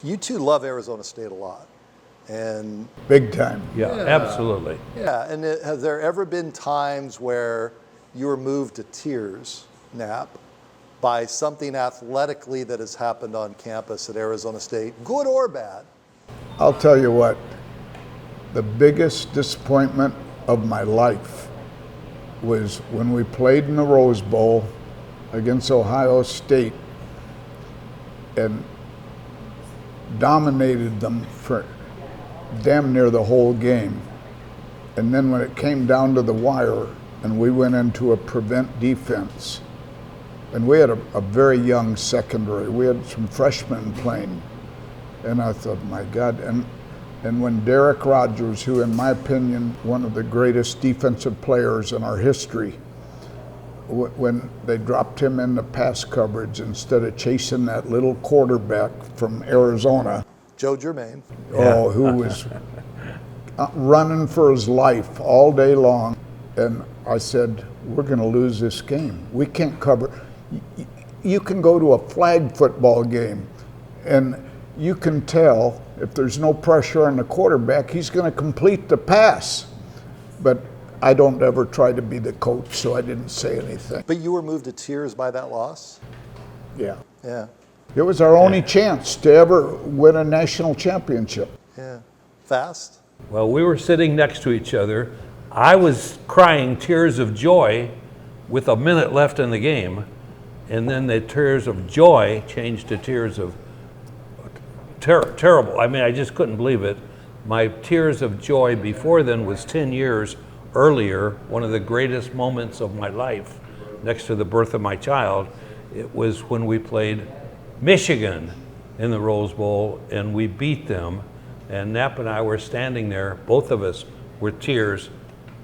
You two love Arizona State a lot. And big time. Yeah, absolutely. Yeah, and has there ever been times where you were moved to tears, Knapp, by something athletically that has happened on campus at Arizona State, good or bad? I'll tell you what, the biggest disappointment of my life was when we played in the Rose Bowl against Ohio State and dominated them for damn near the whole game. And then when it came down to the wire and we went into a prevent defense, and we had a very young secondary. We had some freshmen playing. And I thought, my God. And when Derek Rogers, who in my opinion, one of the greatest defensive players in our history, when they dropped him into pass coverage instead of chasing that little quarterback from Arizona. Joe Germain. Oh, who was running for his life all day long. And I said, we're gonna lose this game. We can't cover. You can go to a flag football game and you can tell if there's no pressure on the quarterback, he's going to complete the pass. But I don't ever try to be the coach, so I didn't say anything. But you were moved to tears by that loss? Yeah. Yeah. It was our only chance to ever win a national championship. Yeah. Fast? Well, we were sitting next to each other. I was crying tears of joy with a minute left in the game. And then the tears of joy changed to tears of terrible. I mean, I just couldn't believe it. My tears of joy before then was 10 years earlier, one of the greatest moments of my life, next to the birth of my child. It was when we played Michigan in the Rose Bowl, and we beat them. And Knapp and I were standing there, both of us with tears.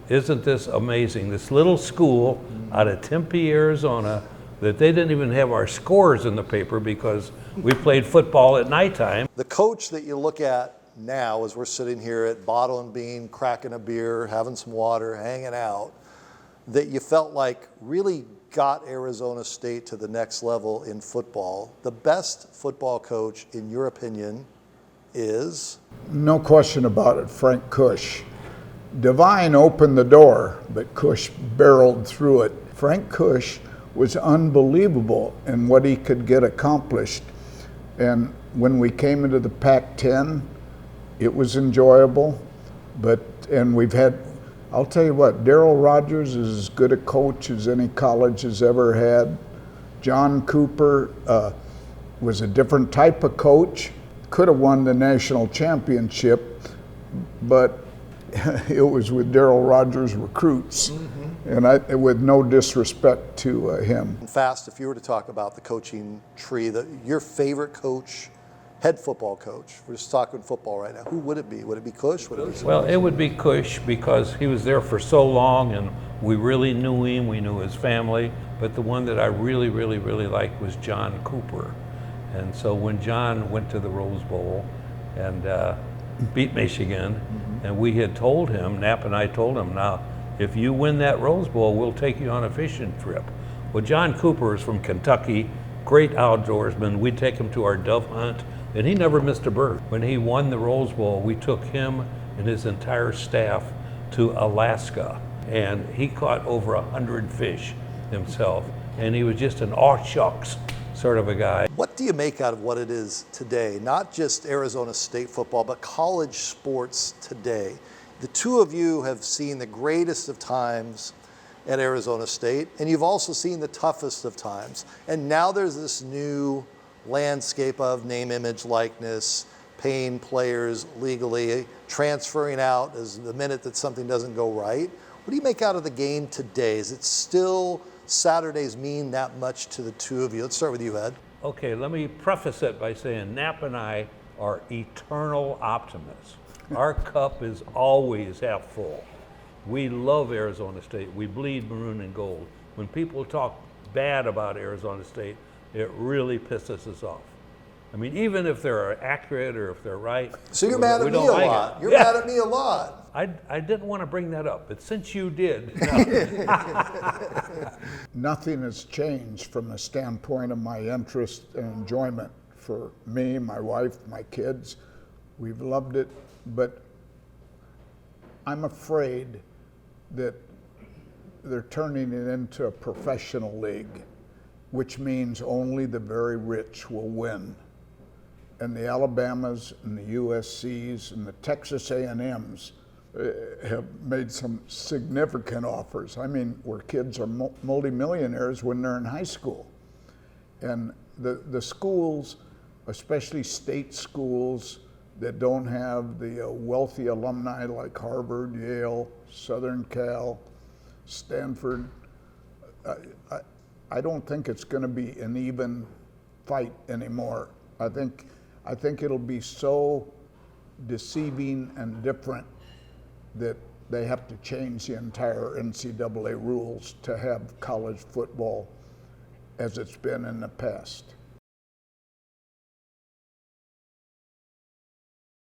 Isn't this amazing? This little school out of Tempe, Arizona, that they didn't even have our scores in the paper because we played football at nighttime. The coach that you look at now, as we're sitting here at Bottle and Bean, cracking a beer, having some water, hanging out, that you felt like really got Arizona State to the next level in football. The best football coach, in your opinion, is? No question about it, Frank Kush. Devine opened the door, but Kush barreled through it. Frank Kush was unbelievable in what he could get accomplished. And when we came into the Pac-10, it was enjoyable. And we've had, I'll tell you what, Darryl Rogers is as good a coach as any college has ever had. John Cooper was a different type of coach, could have won the national championship, but it was with Darryl Rogers' recruits. And with no disrespect to him. Fast, if you were to talk about the coaching tree, your favorite coach, head football coach, we're just talking football right now, who would it be? Would it be Kush? Would it be Well, it would be Kush because he was there for so long and we really knew him, we knew his family, but the one that I really, really, really liked was John Cooper. And so when John went to the Rose Bowl and beat Michigan, and we had told him, Knapp and I told him, now, if you win that Rose Bowl, we'll take you on a fishing trip. Well, John Cooper is from Kentucky, great outdoorsman. We'd take him to our dove hunt, and he never missed a bird. When he won the Rose Bowl, we took him and his entire staff to Alaska, and he caught over 100 fish himself, and he was just an aw shucks sort of a guy. What do you make out of what it is today? Not just Arizona State football, but college sports today. The two of you have seen the greatest of times at Arizona State, and you've also seen the toughest of times. And now there's this new landscape of name, image, likeness, paying players legally, transferring out as the minute that something doesn't go right. What do you make out of the game today? Is it still Saturdays mean that much to the two of you? Let's start with you, Ed. Okay, let me preface it by saying Knapp and I are eternal optimists. Our cup is always half full. We love Arizona State. We bleed maroon and gold. When people talk bad about Arizona State, it really pisses us off. I mean, even if they're accurate or if they're right. So you're mad at me a lot. You're mad at me a lot. I didn't want to bring that up, but since you did. Nothing has changed from the standpoint of my interest and enjoyment for me, my wife, my kids. We've loved it, but I'm afraid that they're turning it into a professional league, which means only the very rich will win. And the Alabamas and the USCs and the Texas A&Ms have made some significant offers. I mean, where kids are multimillionaires when they're in high school. And the schools, especially state schools that don't have the wealthy alumni like Harvard, Yale, Southern Cal, Stanford, I don't think it's going to be an even fight anymore. I think it'll be so deceiving and different that they have to change the entire NCAA rules to have college football as it's been in the past.